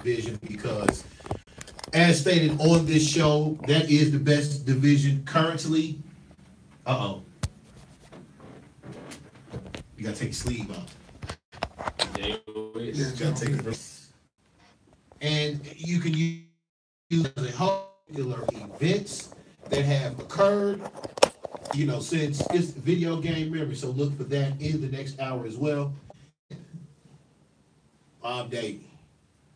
division because, as stated on this show, that is the best division currently. You gotta take your sleeve off. And you can use a popular events that have occurred, since it's video game memory. So look for that in the next hour as well. Bob Davey.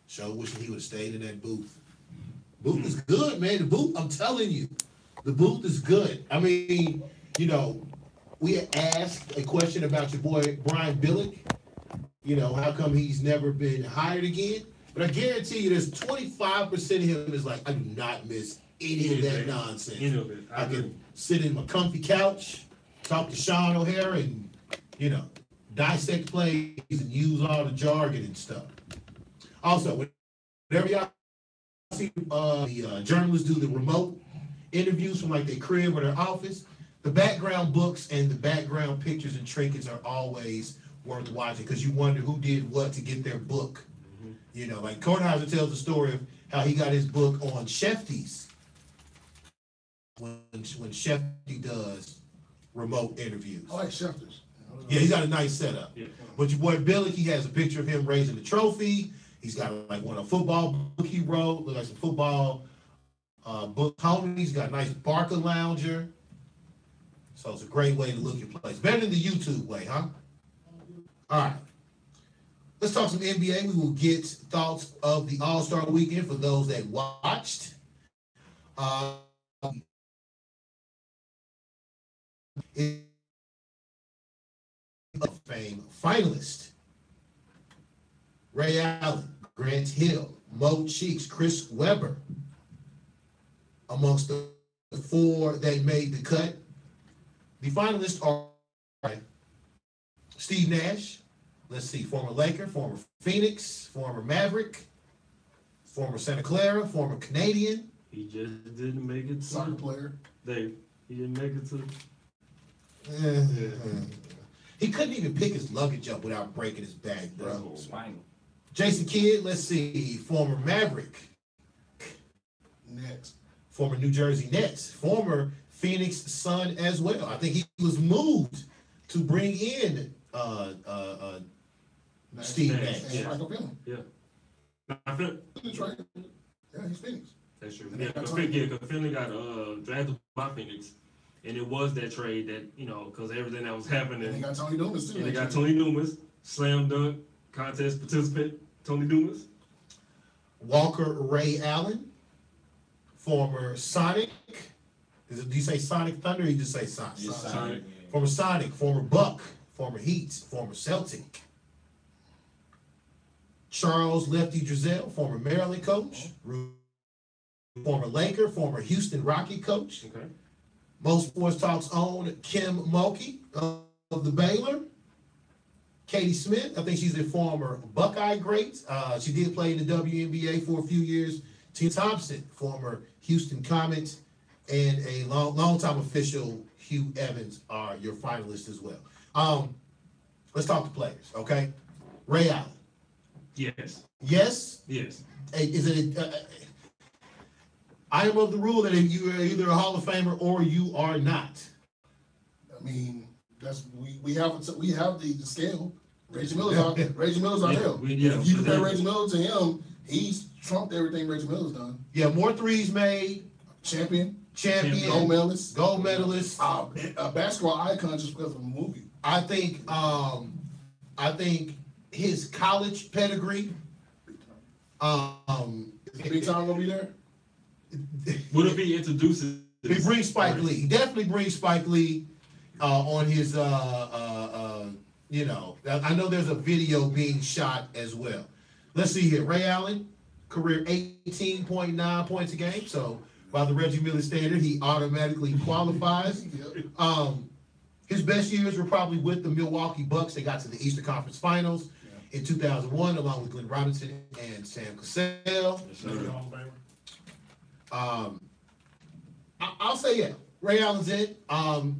So wishing he would have stayed in that booth. Booth is good, man. The booth, I'm telling you, the booth is good. I mean, we had asked a question about your boy Brian Billick. How come he's never been hired again? But I guarantee you, there's 25% of him is like, I do not miss any of that nonsense. I can sit in my comfy couch, talk to Sean O'Hara, and dissect plays and use all the jargon and stuff. Also, whenever y'all see the journalists do the remote interviews from like their crib or their office, the background books and the background pictures and trinkets are always worth watching because you wonder who did what to get their book. Like Kornheiser tells the story of how he got his book on Shefty's when Shefty does remote interviews. I like Shefty's. Yeah, he's got a nice setup. Yeah. But your boy Billick, he has a picture of him raising the trophy. He's got like one of football book he wrote, look like some football book homies. He's got a nice Barker lounger. So it's a great way to look your place. Better than the YouTube way, huh? All right. Let's talk some NBA. We will get thoughts of the All-Star Weekend for those that watched. Of Fame finalist. Ray Allen, Grant Hill, Mo Cheeks, Chris Webber. Amongst the four that made the cut. The finalists are Steve Nash. Let's see, former Laker, former Phoenix, former Maverick, former Santa Clara, former Canadian. He just didn't make it. Soccer player. He didn't make it to. He couldn't even pick his luggage up without breaking his back, bro. Jason Kidd, let's see, former Maverick. Next. Former New Jersey Nets, former Phoenix Sun as well. I think he was moved to bring in Steve Nash. Yeah. Detroit. Yeah, he's Phoenix. That's true. Because Finley got drafted by Phoenix. And it was that trade that, because everything that was happening. And they got Tony Dumas, too. And they got Tony Dumas, slam dunk contest participant, Tony Dumas. Walker Ray Allen, former Sonic. Do you say Sonic Thunder or you just say Sonic? Sonic. Former Sonic, former Buck, former Heat, former Celtic. Charles Lefty Drizel, former Maryland coach. Former Laker, former Houston Rocky coach. Okay. Most Sports Talk's own Kim Mulkey of the Baylor. Katie Smith, I think she's a former Buckeye great. She did play in the WNBA for a few years. Tina Thompson, former Houston Comet, and a long-time official, Hugh Evans, are your finalists as well. Let's talk to players, okay? Ray Allen. Yes. Yes? Yes. Hey, is it? I am of the rule that you are either a Hall of Famer or you are not. I mean, that's we have the scale. Reggie Miller's our him. If you compare Reggie Miller to him, he's trumped everything Reggie Miller's done. Yeah, more threes made. Champion. Gold medalist. A basketball icon just because of a movie. I think his college pedigree. Is Big Time gonna be there? Would it be introduces? He brings Spike Lee. He definitely brings Spike Lee on his. I know there's a video being shot as well. Let's see here. Ray Allen, career 18.9 points a game. So by the Reggie Miller standard, he automatically qualifies. His best years were probably with the Milwaukee Bucks. They got to the Eastern Conference Finals in 2001, along with Glenn Robinson and Sam Cassell. I'll say Ray Allen's it.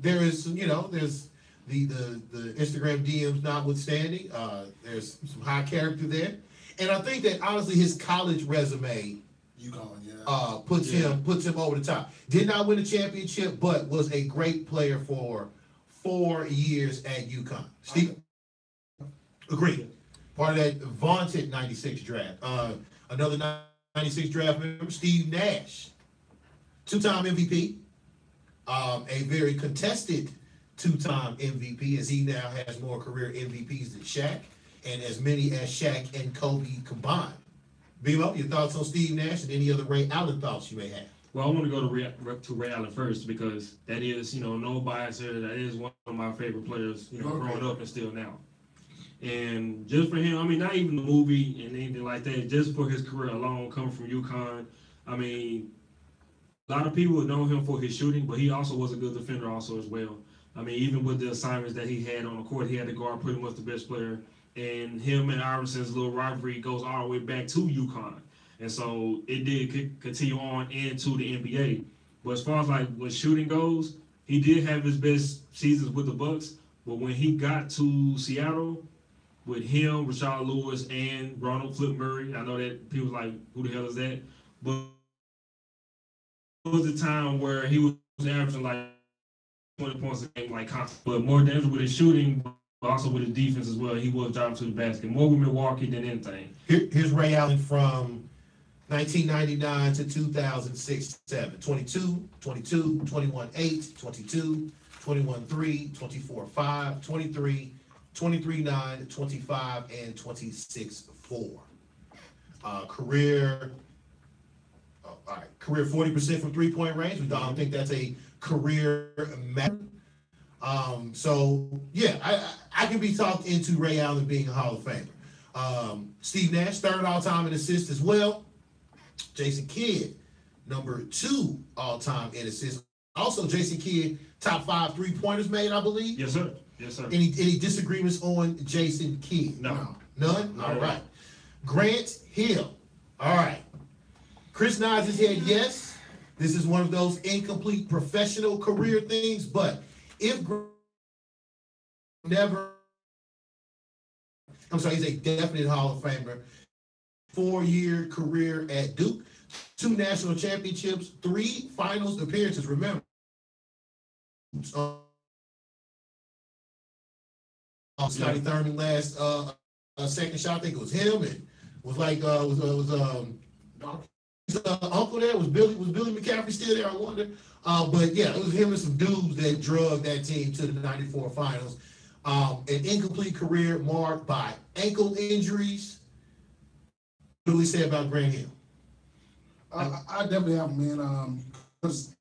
There is there's the Instagram DMs notwithstanding. There's some high character there, And I think that honestly his college resume puts him over the top. Did not win a championship, but was a great player for 4 years at UConn. Steve, agreed. Part of that vaunted '96 draft. Another '96 draft member, Steve Nash, 2-time MVP. A very contested 2-time MVP, as he now has more career MVPs than Shaq, and as many as Shaq and Kobe combined. Bimo, your thoughts on Steve Nash and any other Ray Allen thoughts you may have? Well, I want to go to Ray Allen first because that is, no bias here. That is one of my favorite players, growing up and still now. And just for him, I mean, not even the movie and anything like that, just for his career alone, coming from UConn, I mean, a lot of people know him for his shooting, but he also was a good defender also as well. I mean, even with the assignments that he had on the court, he had to guard pretty much the best player. And him and Iverson's little rivalry goes all the way back to UConn. And so it did continue on into the NBA. But as far as like what shooting goes, he did have his best seasons with the Bucks. But when he got to Seattle, with him, Rashard Lewis, and Ronald Flip Murray, I know that people like, who the hell is that? But it was a time where he was averaging like 20 points a game, like constant. But more damage with his shooting, but also with his defense as well. He was driving to the basket more with Milwaukee than anything. Here's Ray Allen from 1999 to 2006-7. 22, 22, 21-8, 22, 21-3, 24-5, 23, 23-9, 25, and 26-4. Career 40% from three-point range. We don't think that's a career matter. So yeah, I can be talked into Ray Allen being a Hall of Famer. Steve Nash, third all-time in assists as well. Jason Kidd, number 2 all-time in assists. Also, Jason Kidd, top 5 three-pointers made, I believe. Yes, sir. Yes, sir. Any disagreements on Jason Kidd? No. None? All right. Grant Hill. All right. Chris nods his head yes. This is one of those incomplete professional career things, but if he's a definite Hall of Famer. 4-year career at Duke, 2 national championships, 3 finals appearances. Remember, Scotty Thurman last second shot. I think it was him, and was like his uncle there. Was Billy McCaffrey still there? I wonder. But yeah, it was him and some dudes that drugged that team to the '94 finals. An incomplete career marked by ankle injuries. What do we say about Grant Hill? I definitely have him, man. Because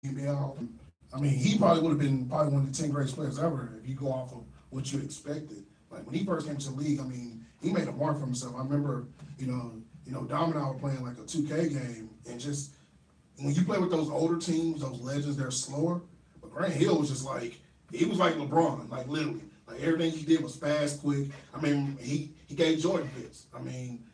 I mean, he probably would have been one of the 10 greatest players ever if you go off of what you expected. Like when he first came to the league, I mean, he made a mark for himself. I remember, Dom and I were playing like a 2K game, and just when you play with those older teams, those legends, they're slower. But Grant Hill was just like, he was like LeBron, like literally. Like everything he did was fast, quick. I mean, he gave Jordan fits. I mean,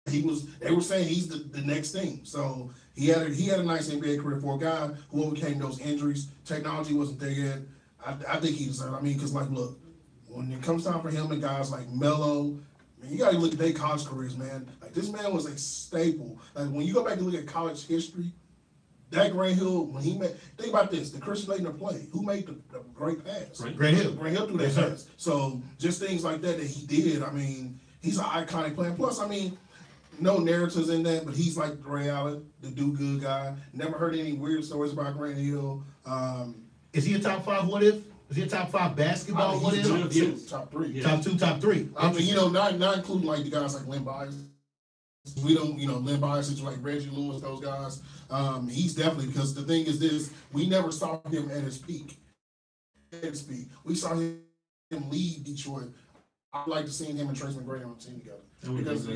they were saying he's the next thing. So he had a nice NBA career for a guy who overcame those injuries. Technology wasn't there yet. I think he deserved. I mean, because like, look, when it comes time for him and guys like Melo, man, you gotta look at their college careers, man. Like this man was a staple. Like when you go back and look at college history, that Grant Hill, when he made, think about this, the Christian Laettner play, who made the great pass? Grant Hill. Grant Hill threw that pass. So just things like that he did, I mean, he's an iconic player. Plus, I mean, no narratives in that, but he's like Ray Allen, the do-good guy. Never heard any weird stories about Grant Hill. Is he a top 5 what if? Is he a top 5 basketball what if? Top 3. Yeah. Top 2, top 3. I mean, not including like the guys like Len Bias. We don't, Len Bias, like Reggie Lewis, those guys. He's definitely, because the thing is this, we never saw him at his peak. We saw him lead Detroit. I'd like to see him and Trace McGrady on the team together. Because,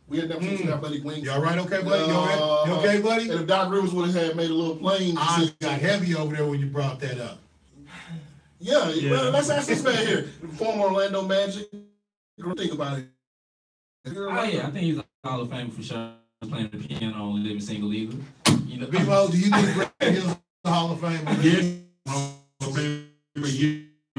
we had never seen 2 athletic wings. You all right, okay, buddy? You okay, buddy? And if Doc Rivers would have made a little plane. I got heavy over there when you brought that up. Yeah. Well, let's ask this man here. Former Orlando Magic. Think about it. I think he's a Hall of Fame for sure. Playing the piano on Living Single Legal. B-Mo, do you think Grant Hill's a Hall of Fame? Yes. Hall of Fame.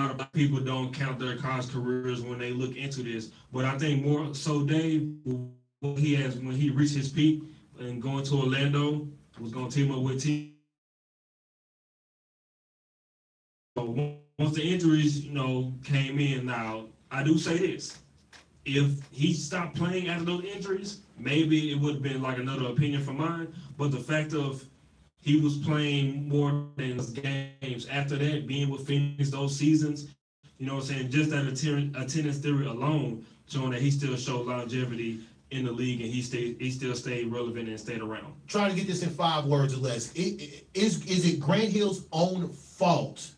lot of people don't count their college careers when they look into this, but I think more so Dave, what he has when he reached his peak and going to Orlando was going to team up with T. Once the injuries, came in. Now I do say this: if he stopped playing after those injuries, maybe it would have been like another opinion from mine. But the fact of he was playing more than games after that, being with Phoenix those seasons, what I'm saying? Just that attendance theory alone, showing that he still showed longevity in the league and he still stayed relevant and stayed around. Trying to get this in 5 words or less. Is it Grant Hill's own fault,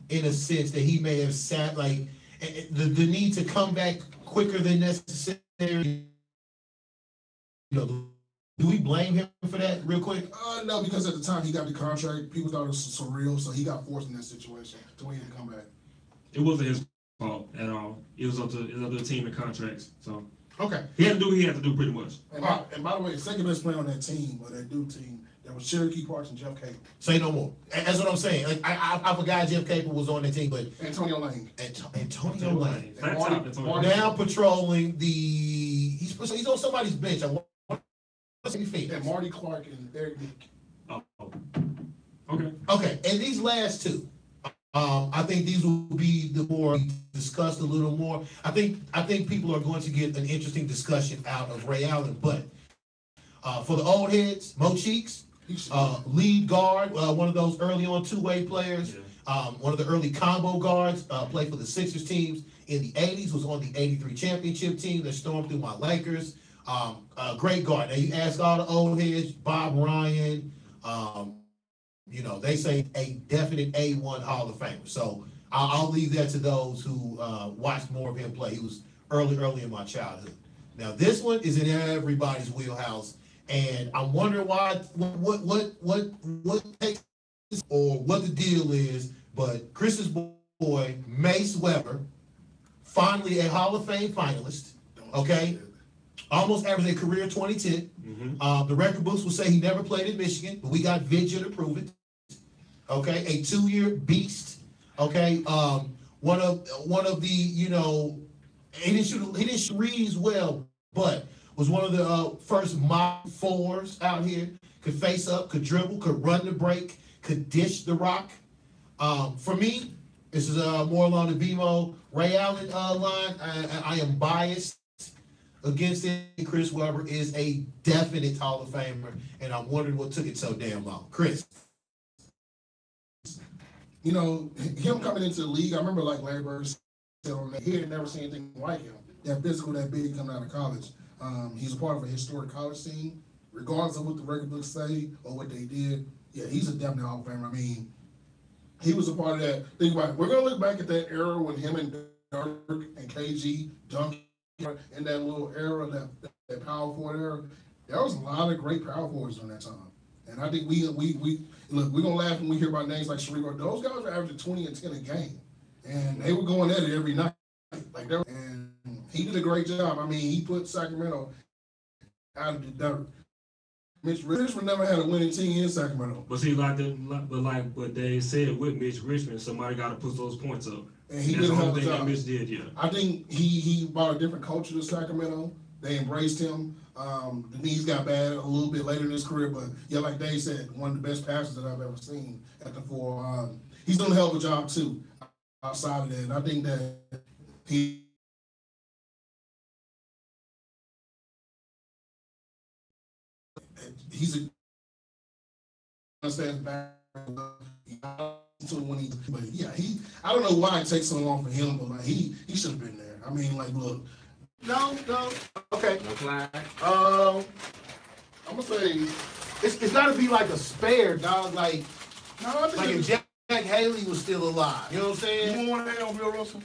in a sense, that he may have sat the need to come back quicker than necessary? Do we blame him for that real quick? No, because at the time he got the contract, people thought it was surreal, so he got forced in that situation to where he had to come back. It wasn't his fault at all. It was up to the team and contracts. So okay, he had to do what he had to do pretty much. And by the way, the second best player on that team, or that Duke team, that was Cherokee Parks and Jeff Capel. Say no more. That's what I'm saying. Like I forgot Jeff Capel was on that team, but Antonio Lane. Antonio Lane. Now patrolling he's on somebody's bench. And Marty Clark and Eric Meek. Oh. Okay. Okay, and these last two, I think these will be the more discussed a little more. I think people are going to get an interesting discussion out of Ray Allen, but for the old heads, Mo Cheeks, lead guard, one of those early on two-way players, one of the early combo guards, played for the Sixers teams in the 80s, was on the 83 championship team that stormed through my Lakers. Great guard. Now you ask all the old heads, Bob Ryan, they say a definite A1 Hall of Famer. So I'll leave that to those who watched more of him play. He was early in my childhood. Now this one is in everybody's wheelhouse, and I'm wondering why, what takes or what the deal is. But Chris's boy Mace Weber, finally a Hall of Fame finalist. Okay. Almost averaged a career 2010. Mm-hmm. The record books will say he never played in Michigan, but we got Vidya to prove it. Okay, a 2-year beast. Okay, one of the he didn't shoot threes well, but was one of the first mock fours out here. Could face up, could dribble, could run the break, could dish the rock. For me, this is more along the BMO Ray Allen line. I am biased against it. Chris Webber is a definite Hall of Famer, and I'm wondering what took it so damn long. Chris. Him coming into the league, I remember like Larry Bird said on that, he had never seen anything like him. That physical, that big coming out of college. He's a part of a historic college scene, regardless of what the record books say or what they did. Yeah, he's a definite Hall of Famer. I mean, he was a part of that. Think about it. We're going to look back at that era when him and Dirk and KG, Duncan, in that little era, that power forward era. There was a lot of great power forwards during that time. And I think we look, we're gonna laugh when we hear about names like Sherrill. Those guys were averaging 20 and 10 a game. And they were going at it every night. And he did a great job. I mean, he put Sacramento out of the dirt. Mitch Richmond never had a winning team in Sacramento. But see, like what they said with Mitch Richmond, somebody got to put those points up. And he did a hell of a job. Mitch did, yeah. I think he brought a different culture to Sacramento. They embraced him. The knees got bad a little bit later in his career, but yeah, like Dave said, one of the best passers that I've ever seen at the 4. He's done a hell of a job too outside of that. And I think that he's a understands back when he, but yeah, I don't know why it takes so long for him, but like he should have been there. I mean, like, look. No. Okay. No flag. I'm gonna say It's got to be like a spare, dog. Like if Jack Haley was still alive. You know what I'm saying? You want to hang on Bill Russell?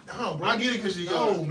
No, bro. I get it because you no,